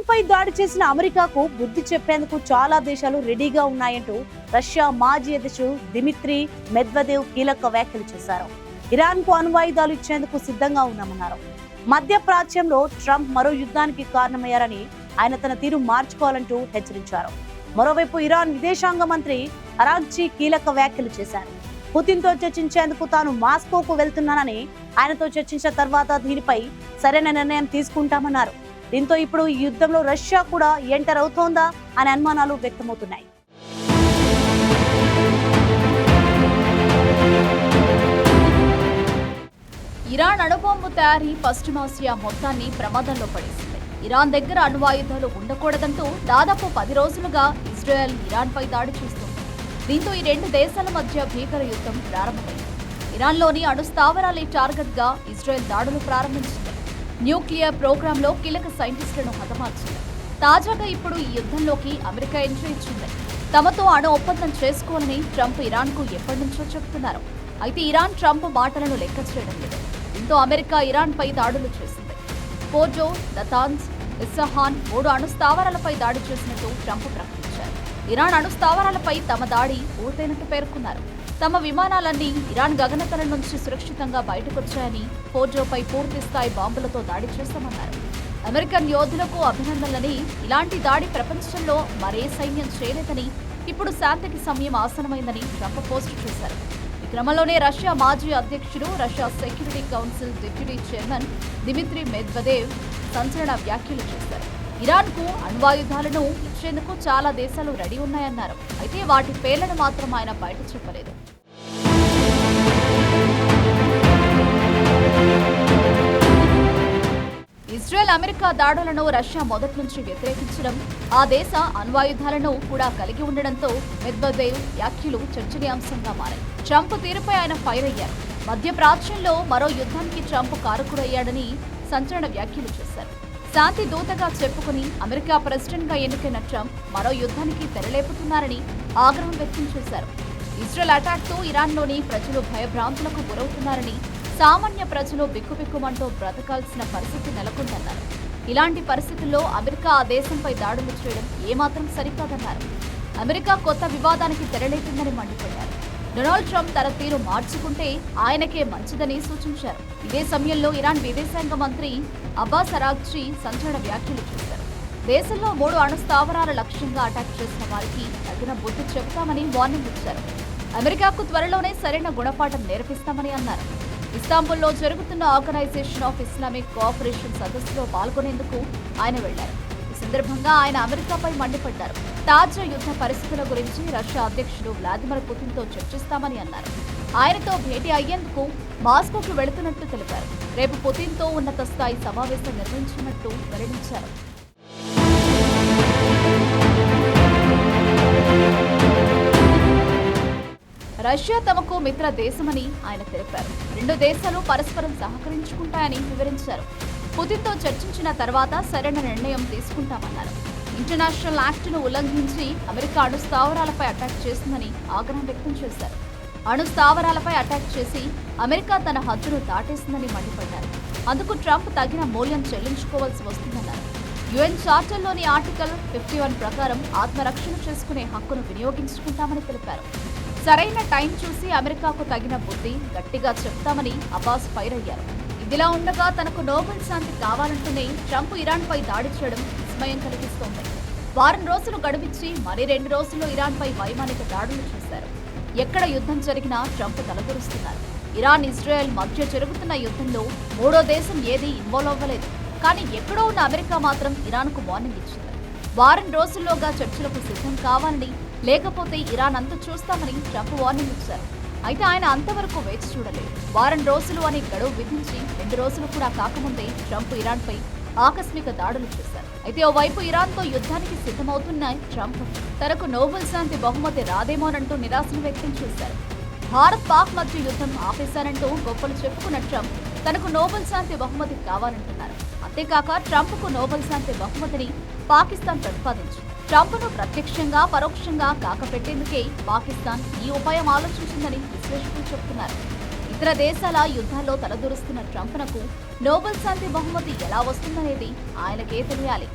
ఇరాన్పై దాడి చేసిన అమెరికాకు బుద్ధి చెప్పేందుకు చాలా దేశాలు రెడీగా ఉన్నాయంటూ రష్యా మాజీ అధ్యక్షుడు దిమిత్రీ మెద్వదేవ్ కీలక వ్యాఖ్యలు చేశారు. ఇరాన్కు అణ్వాయుధాలు ఇచ్చేందుకు సిద్ధంగా ఉన్నామన్నారు. మధ్యప్రాచ్యంలో ట్రంప్ మరో యుద్ధానికి కారణమయ్యారని ఆయన తన తీరు మార్చుకోవాలంటూ హెచ్చరించారు. మరోవైపు ఇరాన్ విదేశాంగ మంత్రి అరాగ్జీ కీలక వ్యాఖ్యలు చేశారు. పుతిన్తో చర్చించేందుకు తాను మాస్కోకు వెళ్తున్నానని, ఆయనతో చర్చించిన తర్వాత దీనిపై సరైన నిర్ణయం తీసుకుంటామన్నారు. దీంతో ఇప్పుడు ఈ యుద్ధంలో రష్యా కూడా ఎంటర్ అవుతోందా అనే అనుమానాలు వ్యక్తమవుతున్నాయి. ఇరాన్ అణుబాంబు తయారీ పశ్చిమాసియా మొత్తాన్ని ప్రమాదంలో పడేసింది. ఇరాన్ దగ్గర అణ్వాయుధాలు ఉండకూడదంటూ దాదాపు 10 రోజులుగా ఇజ్రాయెల్ ఇరాన్పై దాడి చేస్తుంది. దీంతో ఈ రెండు దేశాల మధ్య భీకర యుద్ధం ప్రారంభమైంది. ఇరాన్లోని అణు స్థావరాలే టార్గెట్గా ఇజ్రాయెల్ దాడులు ప్రారంభించింది. న్యూక్లియర్ ప్రోగ్రాంలో కీలక సైంటిస్టులను హతమార్చింది. తాజాగా ఇప్పుడు ఈ యుద్ధంలోకి అమెరికా ఎంట్రీ ఇచ్చింది. తమతో అణు ఒప్పందం చేసుకోవాలని ట్రంప్ ఇరాన్కు ఎప్పటి నుంచో చెబుతున్నారు. అయితే ఇరాన్ ట్రంప్ మాటలను లెక్క చేయడం లేదు. దీంతో అమెరికా ఇరాన్పై దాడులు చేసింది. ఫోర్డో, నతాన్స్, ఇస్ఫహాన్ 3 అణు స్థావరాలపై దాడి చేసినట్టు ట్రంప్ ప్రకటించారు. ఇరాన్ అణు స్థావరాలపై తమ దాడి పూర్తయినట్టు పేర్కొన్నారు. తమ విమానాలన్నీ ఇరాన్ గగనతల నుంచి సురక్షితంగా బయటకొచ్చాయని, ఫోర్డోపై పూర్తి స్థాయి బాంబులతో దాడి చేస్తామన్నారు. అమెరికన్ యోధులకు అభినందనలని, ఇలాంటి దాడి ప్రపంచంలో మరే సైన్యం చేయలేదని, ఇప్పుడు శాంతికి సమయం ఆసనమైందని ట్రంప్ పోస్టు చేశారు. ఈ క్రమంలోనే రష్యా మాజీ అధ్యక్షుడు, Russia security council deputy chairman Dmitry Medvedev సంచలన వ్యాఖ్యలు చేశారు. ఇరాన్కు అణ్వాయుధాలను ఇచ్చేందుకు చాలా దేశాలు రెడీ ఉన్నాయన్నారు. అయితే వాటి పేర్లను మాత్రం ఆయన బయట చెప్పలేదు. ఇజ్రాయెల్ అమెరికా దాడులను రష్యా మొదటి నుంచి వ్యతిరేకించడం, ఆ దేశ అణ్వాయుధాలను కూడా కలిగి ఉండడంతో మెద్వదేవ్ వ్యాఖ్యలు చర్చనీయాంశంగా మారాయి. ట్రంప్ తీరుపై ఆయన ఫైర్ అయ్యారు. మధ్యప్రాచ్యంలో మరో యుద్ధానికి ట్రంప్ కారకుడయ్యాడని సంచలన వ్యాఖ్యలు చేశారు. శాంతి దూతగా చెప్పుకుని అమెరికా ప్రెసిడెంట్గా ఎన్నికైన ట్రంప్ మరో యుద్ధానికి తెరలేపుతున్నారని ఆగ్రహం వ్యక్తం చేశారు. ఇజ్రాయెల్ అటాక్తో ఇరాన్లోని ప్రజలు భయభ్రాంతులకు గురవుతున్నారని, సామాన్య ప్రజలు బిక్కుబిక్కుమంటూ బ్రతకాల్సిన పరిస్థితి నెలకొందన్నారు. ఇలాంటి పరిస్థితుల్లో అమెరికా ఆ దేశంపై దాడులు చేయడం ఏమాత్రం సరికాదన్నారు. అమెరికా కొత్త వివాదానికి తెరలేపిందని మండిపడ్డారు. డొనాల్డ్ ట్రంప్ తన తీరు మార్చుకుంటే ఆయనకే మంచిదని సూచించారు. ఇదే సమయంలో ఇరాన్ విదేశాంగ మంత్రి అబ్బాస్ అరాగ్జీ సంచలన వ్యాఖ్యలు చేశారు. దేశంలో 3 అణు స్థావరాల లక్ష్యంగా అటాక్ చేసిన వారికి తగిన బుద్ధి చెబుతామని వార్నింగ్ ఇచ్చారు. అమెరికాకు త్వరలోనే సరైన గుణపాఠం నేర్పిస్తామని అన్నారు. ఇస్తాంబుల్లో జరుగుతున్న ఆర్గనైజేషన్ ఆఫ్ ఇస్లామిక్ కోఆపరేషన్ సదస్సులో పాల్గొనేందుకు ఆయన వెళ్లారు. ఈ సందర్భంగా ఆయన అమెరికాపై మండిపడ్డారు. తాజా యుద్ధ పరిస్థితుల గురించి రష్యా అధ్యక్షుడు వ్లాదిమిర్ పుతిన్తో చర్చిస్తామని అన్నారు. ఆయనతో భేటీ అయ్యేందుకు మాస్కోకు వెళుతున్నట్టు తెలిపారు. రేపు పుతిన్తో ఉన్నత స్థాయి సమావేశం నిర్వహించినట్టు వెల్లడించారు. రష్యా తమకు మిత్ర దేశమని ఆయన తెలిపారు. రెండు దేశాలు పరస్పరం సహకరించుకుంటాయని వివరించారు. పుతిన్తో చర్చించిన తర్వాత సరైన నిర్ణయం తీసుకుంటామన్నారు. ఇంటర్నేషనల్ యాక్ట్ను ఉల్లంఘించి అమెరికా అణు స్థావరాలపై అటాక్ చేసిందని ఆగ్రహం వ్యక్తం చేశారు. అణు స్థావరాలపై అటాక్ చేసి అమెరికా తన హద్దును దాటేసిందని మండిపడ్డారు. అందుకు ట్రంప్ తగిన మూల్యం చెల్లించుకోవాల్సి వస్తుందన్నారు. యుఎన్ చార్టర్లోని ఆర్టికల్ 51 ప్రకారం ఆత్మరక్షణ చేసుకునే హక్కును వినియోగించుకుంటామని తెలిపారు. సరైన టైం చూసి అమెరికాకు తగిన బుద్ధి గట్టిగా చెప్తామని అబ్బాస్ ఫైర్ అయ్యారు. ఇదిలా ఉండగా తనకు నోబెల్ శాంతి కావాలంటూనే ట్రంప్ ఇరాన్పై దాడి చేయడం విస్మయం కలిగిస్తోంది. వారం రోజులు గడువిచ్చి మరీ 2 రోజుల్లో ఇరాన్పై వైమానిక దాడులు చేశారు. ఎక్కడ యుద్ధం జరిగినా ట్రంప్ తలదూరుస్తున్నారు. ఇరాన్, ఇజ్రాయెల్ మధ్య జరుగుతున్న యుద్ధంలో మూడో దేశం ఏదీ ఇన్వాల్వ్ అవ్వలేదు. కానీ ఎక్కడో ఉన్న అమెరికా మాత్రం ఇరాన్కు వార్నింగ్ ఇచ్చింది. వారం రోజుల్లోగా చర్చలకు సిద్ధం కావాలని, లేకపోతే ఇరాన్ అంతా చూస్తామని ట్రంప్ వార్నింగ్ ఇచ్చారు. అయితే ఆయన అంతవరకు వేచి చూడలేదు. వారం రోజులు అని గడువు విధించి 2 రోజులు కూడా కాకముందే ట్రంప్ ఇరాన్పై ఆకస్మిక దాడులు చేశారు. అయితే ఓవైపు ఇరాన్తో యుద్ధానికి సిద్ధమవుతున్న ట్రంప్ తనకు నోబెల్ శాంతి బహుమతి రాదేమోనంటూ నిరాశను వ్యక్తం చేశారు. భారత్ పాక్ మధ్య యుద్ధం ఆపేశారంటూ గొప్పలు చెప్పుకున్న ట్రంప్ తనకు నోబెల్ శాంతి బహుమతి కావాలంటున్నారు. అంతేకాక ట్రంప్కు నోబెల్ శాంతి బహుమతిని పాకిస్తాన్ ప్రతిపాదించింది. ట్రంప్ను ప్రత్యక్షంగా పరోక్షంగా కాకపెట్టేందుకే పాకిస్తాన్ ఈ ఉపాయం ఆలోచించిందని విశ్లేషకులు చెబుతున్నారు. ఇతర దేశాల యుద్ధాల్లో తలదూరుస్తున్న ట్రంప్నకు నోబెల్ శాంతి బహుమతి ఎలా వస్తుందనేది ఆయనకే తెలియాలి.